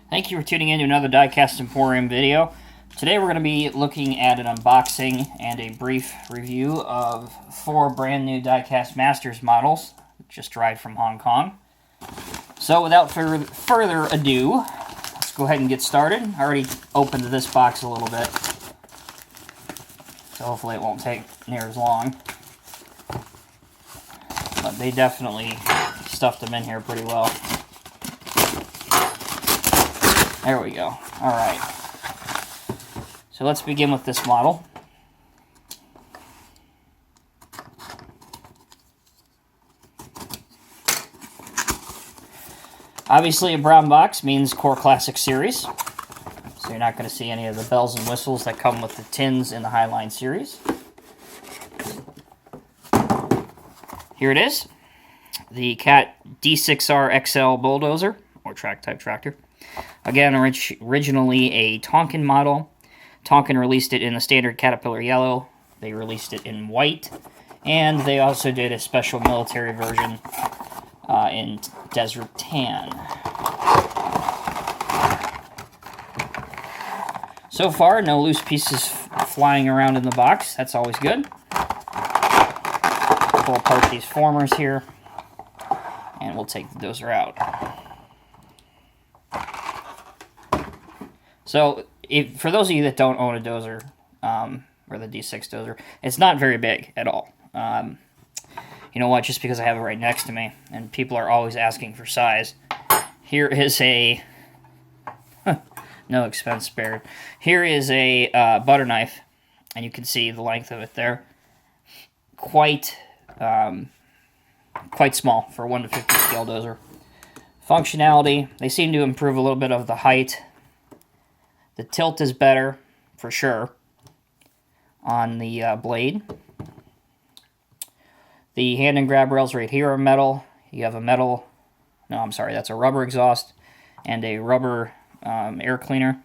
Thank you for tuning in to another Diecast Emporium video. Today we're going to be looking at an unboxing and a brief review of 4 brand new Diecast Masters models, just arrived from Hong Kong. So without further ado, let's go ahead and get started. I already opened this box a little bit, so hopefully it won't take near as long. But they definitely stuffed them in here pretty well. There we go. Alright. So let's begin with this model. Obviously, a brown box means Core Classic Series. So you're not going to see any of the bells and whistles that come with the tins in the Highline series. Here it is. The Cat D6R XL Bulldozer, or Track-Type Tractor. Again, originally a Tonkin model. Tonkin released it in the standard Caterpillar yellow. They released it in white. And they also did a special military version in desert tan. So far, no loose pieces flying around in the box. That's always good. Pull apart these formers here. And we'll take the dozer out. So, for those of you that don't own a dozer, or the D6 dozer, it's not very big at all. You know what, just because I have it right next to me, and people are always asking for size, here is a, no expense spared, here is a butter knife, and you can see the length of it there. Quite small for a 1:50 scale dozer. Functionality, they seem to improve a little bit of the height. The tilt is better, for sure, on the blade. The hand and grab rails right here are metal. You have a metal, no, I'm sorry, that's a rubber exhaust and a rubber air cleaner.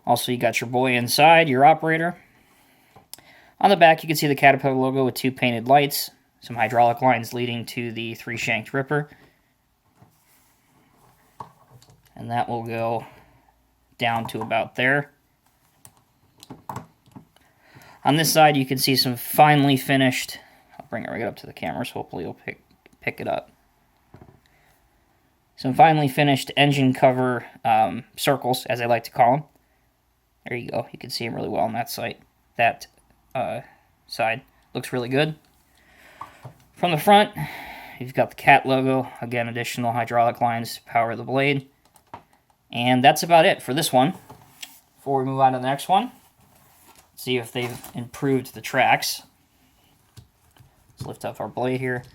Also, you got your boy inside, your operator. On the back, you can see the Caterpillar logo with 2 painted lights, some hydraulic lines leading to the 3-shanked ripper. And that will go down to about there. On this side, you can see some finely finished, I'll bring it right up to the camera, so hopefully you'll pick it up. Some finely finished engine cover circles, as I like to call them. There you go. You can see them really well on that side. That side looks really good. From the front, you've got the Cat logo. Again, additional hydraulic lines to power the blade. And that's about it for this one. Before we move on to the next one, see if they've improved the tracks. Let's lift up our blade here.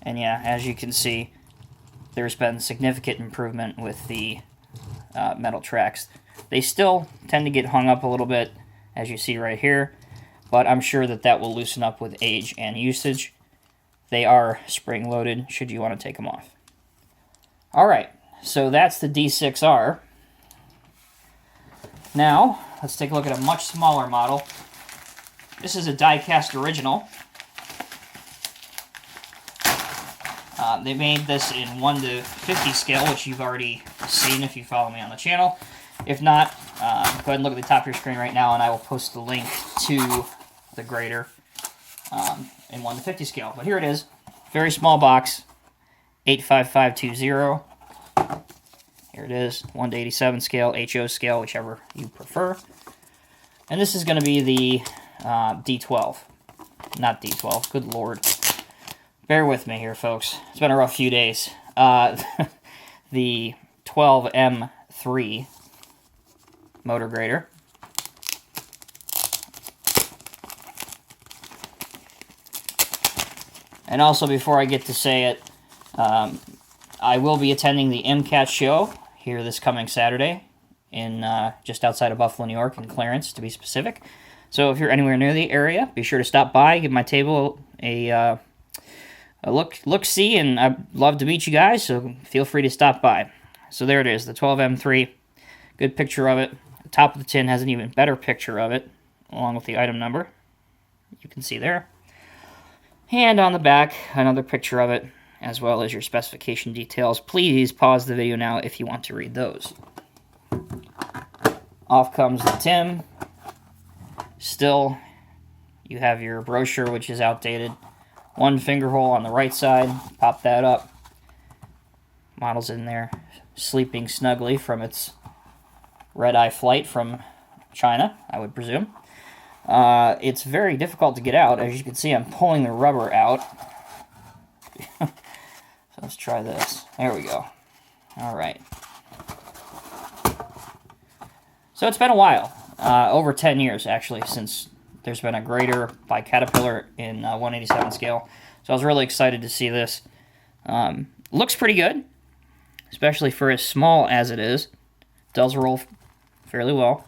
And yeah, as you can see, there's been significant improvement with the metal tracks. They still tend to get hung up a little bit, as you see right here, but I'm sure that that will loosen up with age and usage. They are spring-loaded, should you want to take them off. Alright. So that's the D6R. Now, let's take a look at a much smaller model. This is a Diecast original. They made this in 1:50 scale, which you've already seen if you follow me on the channel. If not, go ahead and look at the top of your screen right now, and I will post the link to the grader in 1:50 scale. But here it is. Very small box, 85520. Here it is, 1:87 scale, HO scale, whichever you prefer. And this is going to be the D12. Not D12, good lord. Bear with me here, folks. It's been a rough few days. The 12M3 motor grader. And also, before I get to say it, I will be attending the MCAT show here this coming Saturday in just outside of Buffalo, New York, in Clarence, to be specific. So if you're anywhere near the area, be sure to stop by, give my table a look-see, and I'd love to meet you guys, so feel free to stop by. So there it is, the 12M3. Good picture of it. The top of the tin has an even better picture of it, along with the item number. You can see there. And on the back, another picture of it, as well as your specification details. Please pause the video now if you want to read those. Off comes the tin. Still, you have your brochure, which is outdated. One finger hole on the right side. Pop that up. Model's in there, sleeping snugly from its red-eye flight from China, I would presume. It's very difficult to get out. As you can see, I'm pulling the rubber out. So let's try this. There we go. All right. So it's been a while, over 10 years actually, since there's been a grader by Caterpillar in 187 scale. So I was really excited to see this. Looks pretty good, especially for as small as it is. Does roll fairly well.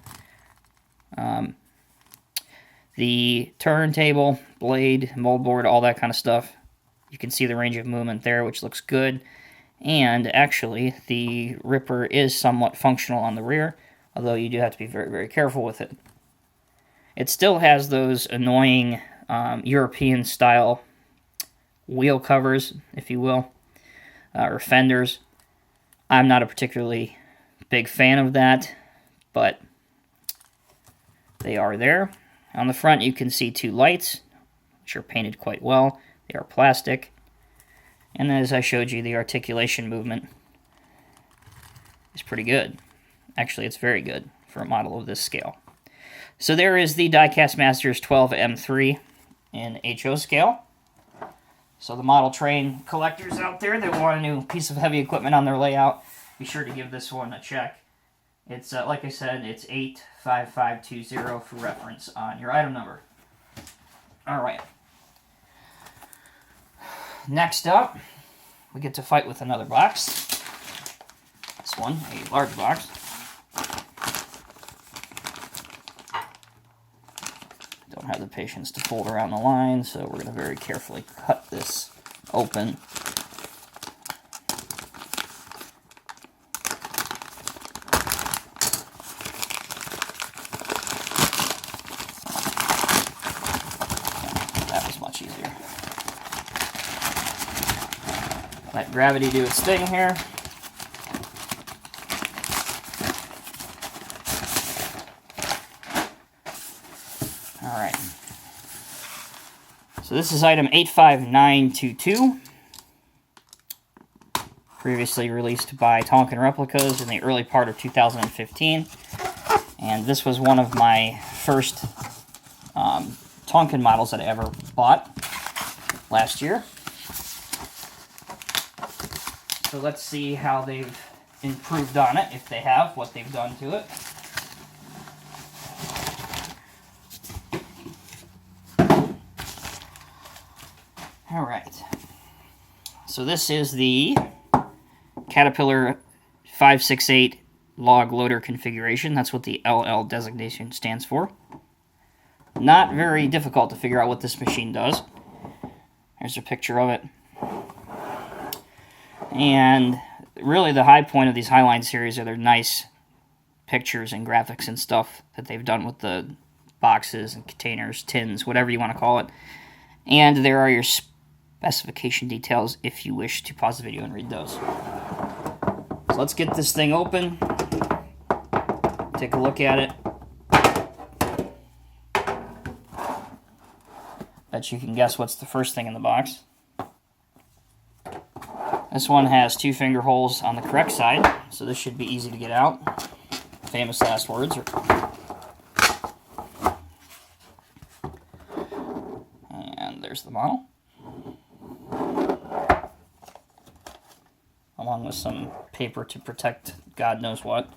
The turntable, blade, moldboard, all that kind of stuff. You can see the range of movement there, which looks good. And actually, the ripper is somewhat functional on the rear, although you do have to be very, very careful with it. It still has those annoying European-style wheel covers, if you will, or fenders. I'm not a particularly big fan of that, but they are there. On the front, you can see two lights, which are painted quite well. They are plastic. And as I showed you, the articulation movement is pretty good. Actually, it's very good for a model of this scale. So there is the Diecast Masters 12M3 in HO scale. So the model train collectors out there that want a new piece of heavy equipment on their layout, be sure to give this one a check. It's, like I said, it's 85520 for reference on your item number. Alright. Next up, we get to fight with another box. This one, a large box. Don't have the patience to fold around the line, so we're going to very carefully cut this open. That was much easier. Let gravity do its thing here. Alright. So this is item 85922. Previously released by Tonkin Replicas in the early part of 2015. And this was one of my first Tonkin models that I ever bought last year. So let's see how they've improved on it, if they have, what they've done to it. Alright, so this is the Caterpillar 568 log loader configuration. That's what the LL designation stands for. Not very difficult to figure out what this machine does. Here's a picture of it. And really the high point of these Highline series are their nice pictures and graphics and stuff that they've done with the boxes and containers, tins, whatever you want to call it. And there are your specification details if you wish to pause the video and read those. So let's get this thing open, take a look at it. Bet you can guess what's the first thing in the box. This one has two finger holes on the correct side, so this should be easy to get out. Famous last words. And there's the model. Along with some paper to protect God knows what.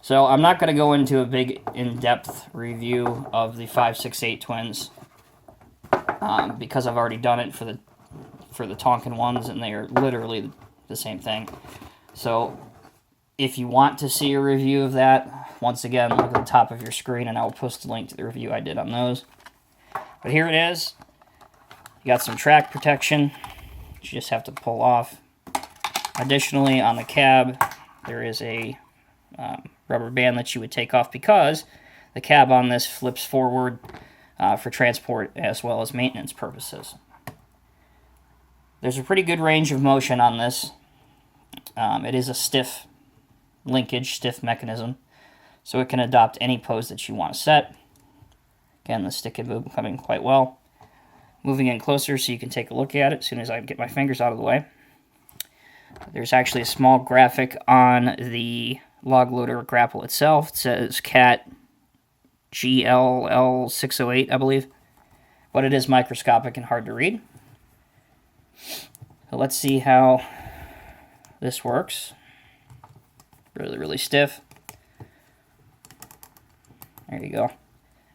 So I'm not going to go into a big in-depth review of the 568 twins. Because I've already done it for the Tonkin ones, and they are literally the same thing. So if you want to see a review of that, once again, look at the top of your screen, and I will post a link to the review I did on those. But here it is. You got some track protection, which you just have to pull off. Additionally, on the cab, there is a rubber band that you would take off because the cab on this flips forward for transport as well as maintenance purposes. There's a pretty good range of motion on this. It is a stiff linkage, stiff mechanism, so it can adopt any pose that you want to set. Again, the stick and move coming quite well. Moving in closer so you can take a look at it as soon as I get my fingers out of the way. There's actually a small graphic on the log loader grapple itself. It says Cat GLL 608, I believe. But it is microscopic and hard to read. So let's see how this works. Really, really stiff. There you go.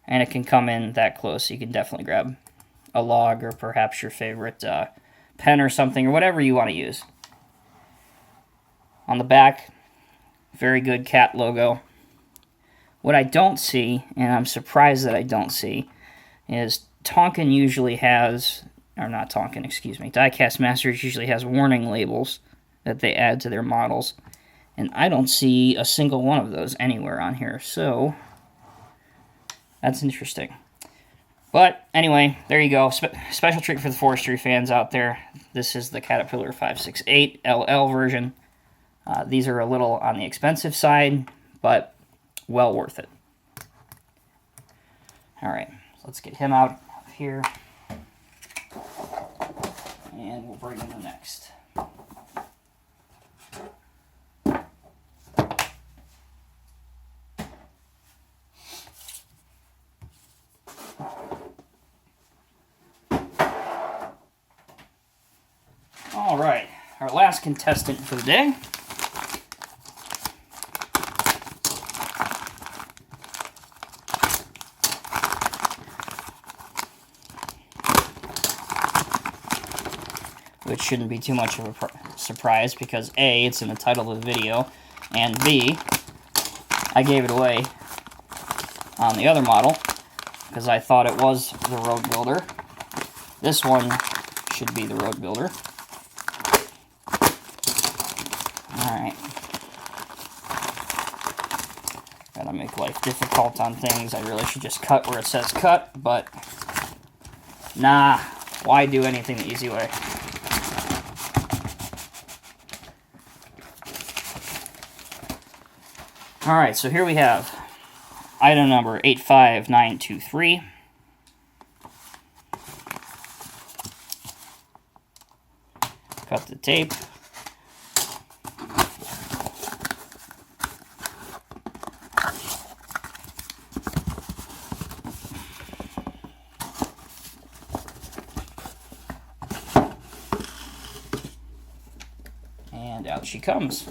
And it can come in that close, so you can definitely grab a log or perhaps your favorite pen or something, or whatever you want to use. On the back, very good Cat logo. What I don't see, and I'm surprised that I don't see, is Tonkin usually has, or not Tonkin, excuse me, Diecast Masters usually has warning labels that they add to their models, and I don't see a single one of those anywhere on here, so that's interesting. But anyway, there you go. Special treat for the forestry fans out there. This is the Caterpillar 568 LL version. These are a little on the expensive side, but well worth it. All right, so let's get him out of here, and we'll bring in the next. All right, our last contestant for the day. Which shouldn't be too much of a surprise because A, it's in the title of the video, and B, I gave it away on the other model because I thought it was the Road Builder. This one should be the Road Builder. Alright. Gotta make life difficult on things. I really should just cut where it says cut, but nah, why do anything the easy way? Alright, so here we have item number 85923. Cut the tape. And out she comes.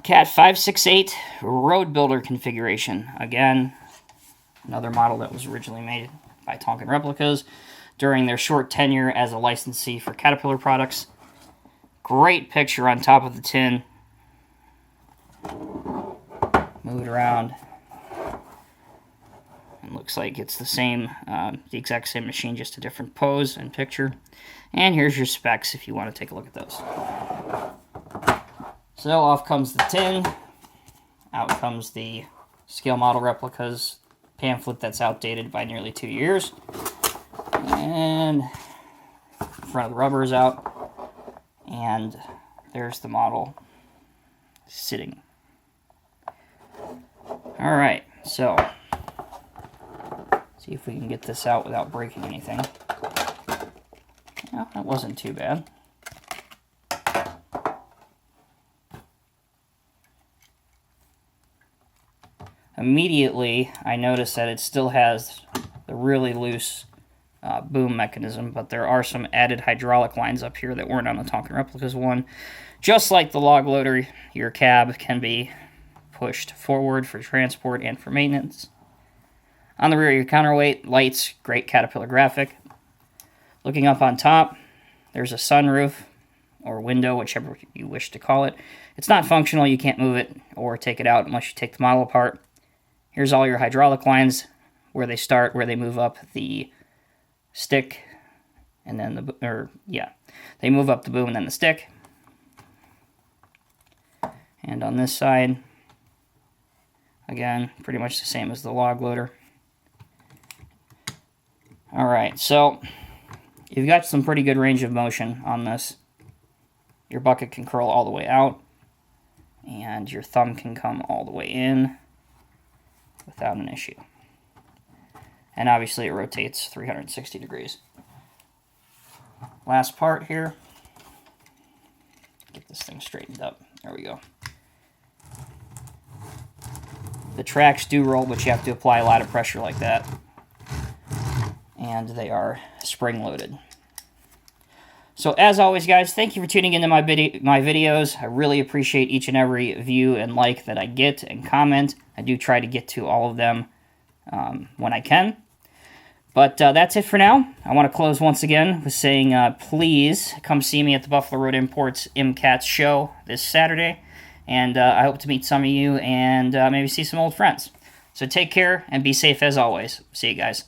Cat 568 Road Builder configuration. Again, another model that was originally made by Tonkin Replicas during their short tenure as a licensee for Caterpillar products. Great picture on top of the tin. Move it around. It looks like it's the same, the exact same machine, just a different pose and picture. And here's your specs if you want to take a look at those. So off comes the tin, out comes the scale model replicas pamphlet that's outdated by nearly 2 years, and front of the rubber is out, and there's the model sitting. Alright, so see if we can get this out without breaking anything. Yeah, that wasn't too bad. Immediately, I noticed that it still has the really loose boom mechanism, but there are some added hydraulic lines up here that weren't on the Tonkin Replicas one. Just like the log loader, your cab can be pushed forward for transport and for maintenance. On the rear, your counterweight, lights, great Caterpillar graphic. Looking up on top, there's a sunroof, or window, whichever you wish to call it. It's not functional, you can't move it or take it out unless you take the model apart. Here's all your hydraulic lines, where they start, where they move up the stick and then they move up the boom and then the stick. And on this side, again, pretty much the same as the log loader. Alright, so you've got some pretty good range of motion on this. Your bucket can curl all the way out, and your thumb can come all the way in without an issue. And obviously it rotates 360 degrees. Last part here. Get this thing straightened up. There we go. The tracks do roll, but you have to apply a lot of pressure like that. And they are spring-loaded. So as always, guys, thank you for tuning into my videos. I really appreciate each and every view and like that I get and comment. I do try to get to all of them when I can. But that's it for now. I want to close once again with saying please come see me at the Buffalo Road Imports MCATS show this Saturday. And I hope to meet some of you and maybe see some old friends. So take care and be safe as always. See you guys.